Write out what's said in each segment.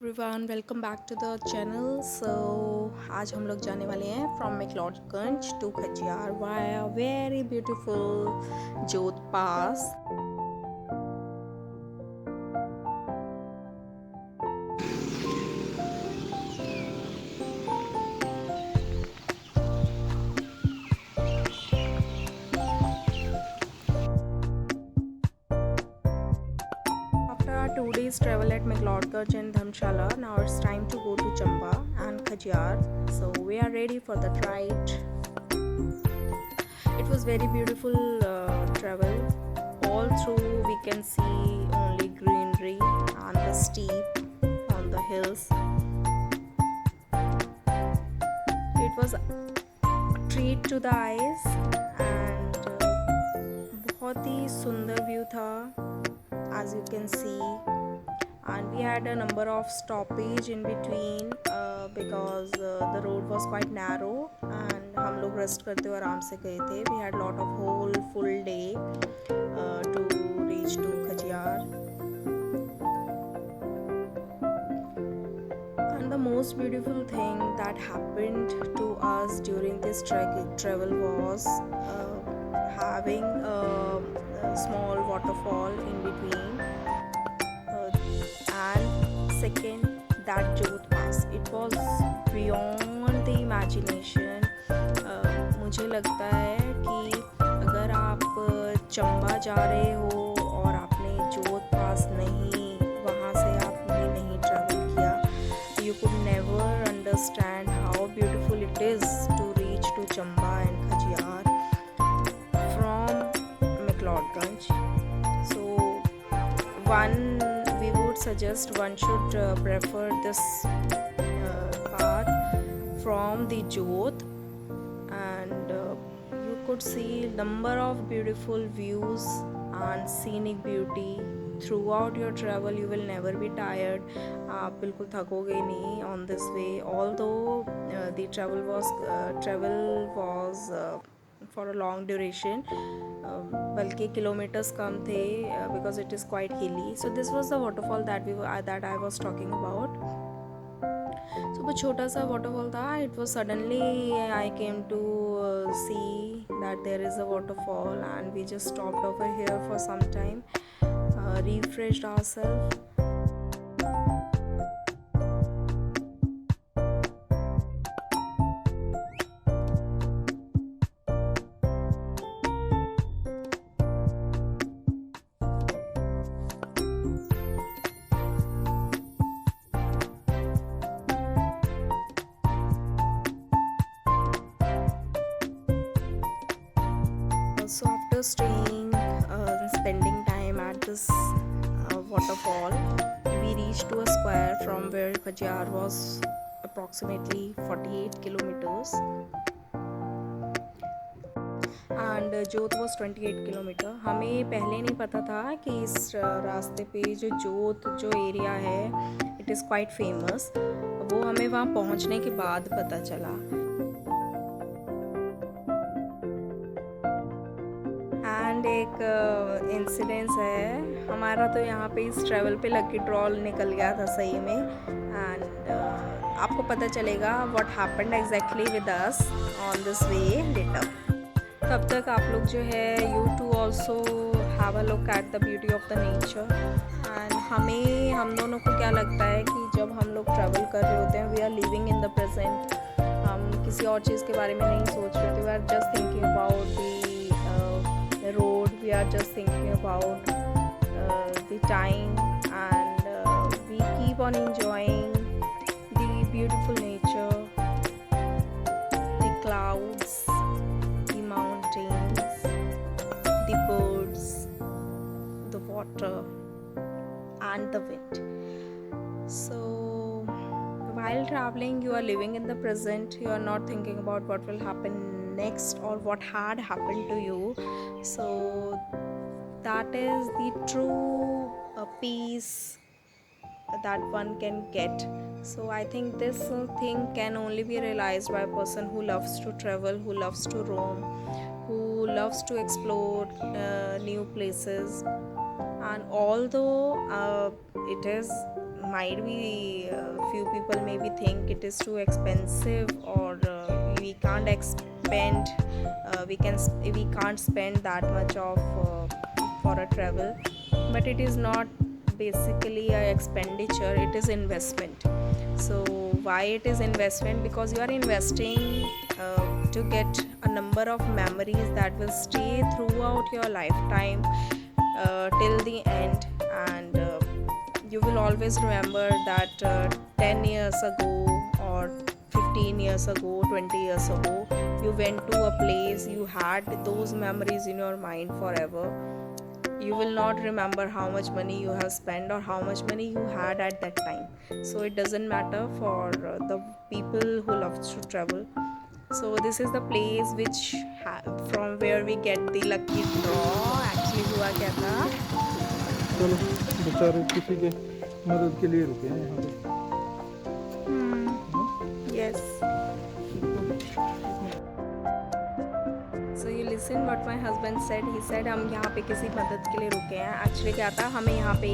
Everyone welcome back to the channel. आज हम लोग जाने वाले हैं from McLeodganj to Khajjiar via very beautiful Jot pass. After our 2 days travel at McLeodganj and Dharmshala, now it's time to go to Chamba and Khajiyar. So we are ready for the ride. It was very beautiful travel. All through we can see only greenery and the steep on the hills. It was a treat to the eyes and बहुत ही सुंदर view था as you can see, and we had a number of stoppage in between because the road was quite narrow and हम लोग rest करते हुए आराम से गए थे. We had lot of whole full day to reach to Khajiyar. And the most beautiful thing that happened to us during this travel was having a small waterfall in between, and second, that Jodh Pass. It was beyond the imagination. मुझे लगता है कि अगर आप चंबा जा रहे हो और आपने जोध पास नहीं, वहाँ से आपने नहीं ट्रैवल किया, you could never understand how beautiful it is to reach to Chamba and Khajiyar from McLeodganj. So we would suggest one should prefer this path from the Jodh, and you could see number of beautiful views and scenic beauty throughout your travel. You will never be tired. आप बिल्कुल थकोगे नहीं on this way. Although the travel was for a long duration, बल्कि kilometres कम थे because it is quite hilly. So this was the waterfall that I was talking about. So वो छोटा सा waterfall था. It was suddenly I came to see that there is a waterfall, and we just stopped over here for some time, refreshed ourselves. So after spending time at this waterfall, we reached to a square from where Khajiyar was approximately 48 kilometers and Jodh was 28 kilometre. हमें पहले नहीं पता था कि इस रास्ते पे जो जोध जो एरिया है इट इज़ क्वाइट फेमस. वो हमें वहाँ पहुँचने के बाद पता चला. एंड एक इंसिडेंस है हमारा, तो यहाँ पे इस ट्रैवल पे लकी ड्रॉल निकल गया था सही में. एंड आपको पता चलेगा what happened exactly with us on this way later. तब तक आप लोग जो है you too also have a look at the beauty of the nature. And हम दोनों को क्या लगता है कि जब हम लोग ट्रैवल कर रहे होते हैं we are living in the present. हम किसी और चीज़ के बारे में नहीं सोच रहे थे. We are just thinking about the road, we are just thinking about the time, and we keep on enjoying the beautiful nature, the clouds, the mountains, the birds, the water and the wind. So while traveling you are living in the present. You are not thinking about what will happen next or what had happened to you. So that is the true peace that one can get. So I think this thing can only be realized by a person who loves to travel, who loves to roam, who loves to explore new places. And although it is might be few people maybe think it is too expensive, or we can't expend we can't spend that much of for a travel. But it is not basically a expenditure, it is investment. So why it is investment? Because you are investing to get a number of memories that will stay throughout your lifetime, till the end. And you will always remember that 10 years ago, or 15 years ago, 20 years ago, you went to a place, you had those memories in your mind forever. You will not remember how much money you have spent or how much money you had at that time. So it doesn't matter for the people who love to travel. So this is the place which from where we get the lucky draw. Actually हुआ क्या था, चलो बेचारे किसी के मदद के लिए रुके हैं यहाँ पे। yes. So you listen what my husband said. He said हम यहाँ पे किसी मदद के लिए रुके हैं. Actually क्या था, हमें यहाँ पे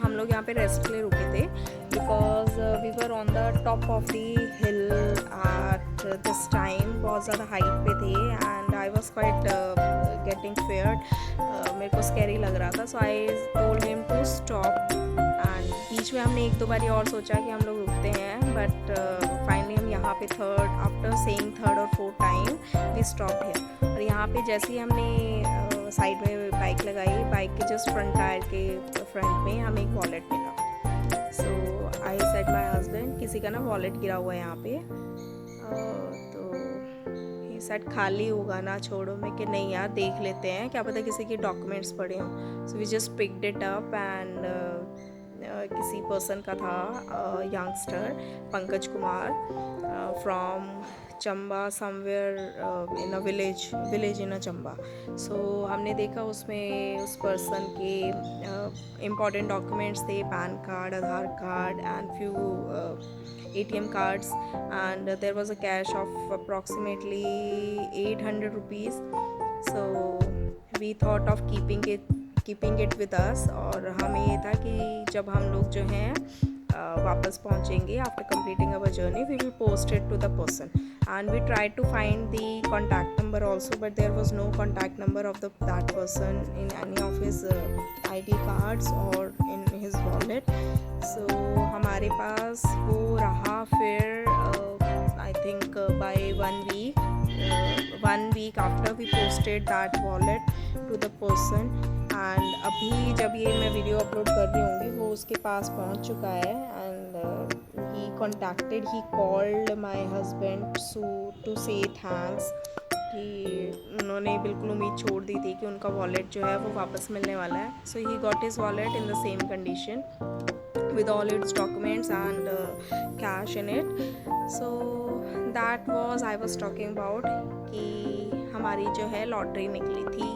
हम लोग यहाँ पे रेस्ट के लिए रुके थे, because we were on the top of the hill at this time. बहुत ज़्यादा हाइट पे थे, and I was quite getting feared. मेरे को स्कैरी लग रहा था. So I told him to stop. And बीच में हमने एक दो बारी और सोचा कि हम लोग रुकते हैं, but finally हम यहाँ पे after saying third or fourth time we stopped here. और यहाँ पे जैसे ही हमने साइड में बाइक लगाई, बाइक के जस्ट फ्रंट टायर के फ्रंट में हमें एक वॉलेट मिला. सो आई सेड माई हस्बैंड, किसी का ना वॉलेट गिरा हुआ है यहाँ पे. तो ही सेड खाली होगा ना, छोड़ो. मैं कि नहीं यार, देख लेते हैं, क्या पता किसी के डॉक्यूमेंट्स पड़े हों. So we just picked it up, and किसी पर्सन का था, youngster Pankaj Kumar from Chamba, somewhere in a village in a Chamba. So हमने देखा उसमें उस पर्सन के इम्पॉर्टेंट डॉक्यूमेंट्स थे, PAN card, Aadhaar card, and few ATM cards, and there was a cash of approximately 800 rupees. So we thought of keeping it with us. और हमें ये था कि जब हम लोग जो हैं वापस पहुँचेंगे, after completing our journey, we will post it to the person. And we tried to find the contact number also, but there was no contact number of that person in any of his ID cards or in his wallet. So हमारे पास वो रहा फिर I think by 1 week after we posted that wallet to the person. And अभी जब ये मैं video upload कर रही होंगी, वो उसके पास पहुंच चुका है. And he called my husband to say thanks, कि उन्होंने बिल्कुल उम्मीद छोड़ दी थी कि उनका वॉलेट जो है वो वापस मिलने वाला है. So he got his wallet in the same condition with all its documents and cash in it. So that was I was talking about कि हमारी जो है लॉटरी निकली थी.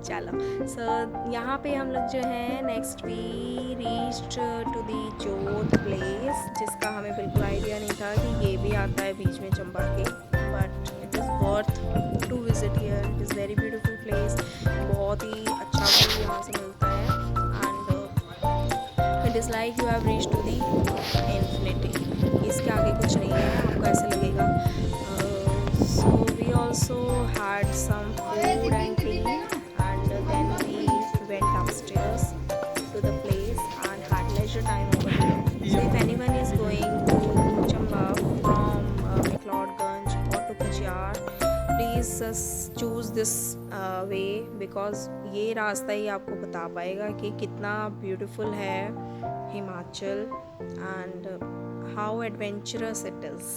चलो, सो यहाँ पे हम लोग जो है next we reached to the Jot place, जिसका हमें बिल्कुल आइडिया नहीं था कि ये भी आता है बीच में चंबा के. But it is worth to visit here. It is very beautiful place. बहुत ही अच्छा व्यू यहाँ से मिलता है. And it is like you have reached to the infinity. इसके आगे कुछ नहीं है, आपको ऐसे लगेगा. So we also had some food and tea, and then we went upstairs to the place and had leisure time over here. So if anyone is going to Chamba from McLeodganj or to Kachiyar, please choose this way, because ये रास्ता ही आपको बता पाएगा कि कितना beautiful है Himachal and how adventurous it is.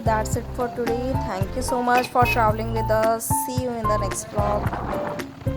that's it for today. Thank you so much for traveling with us. See you in the next vlog.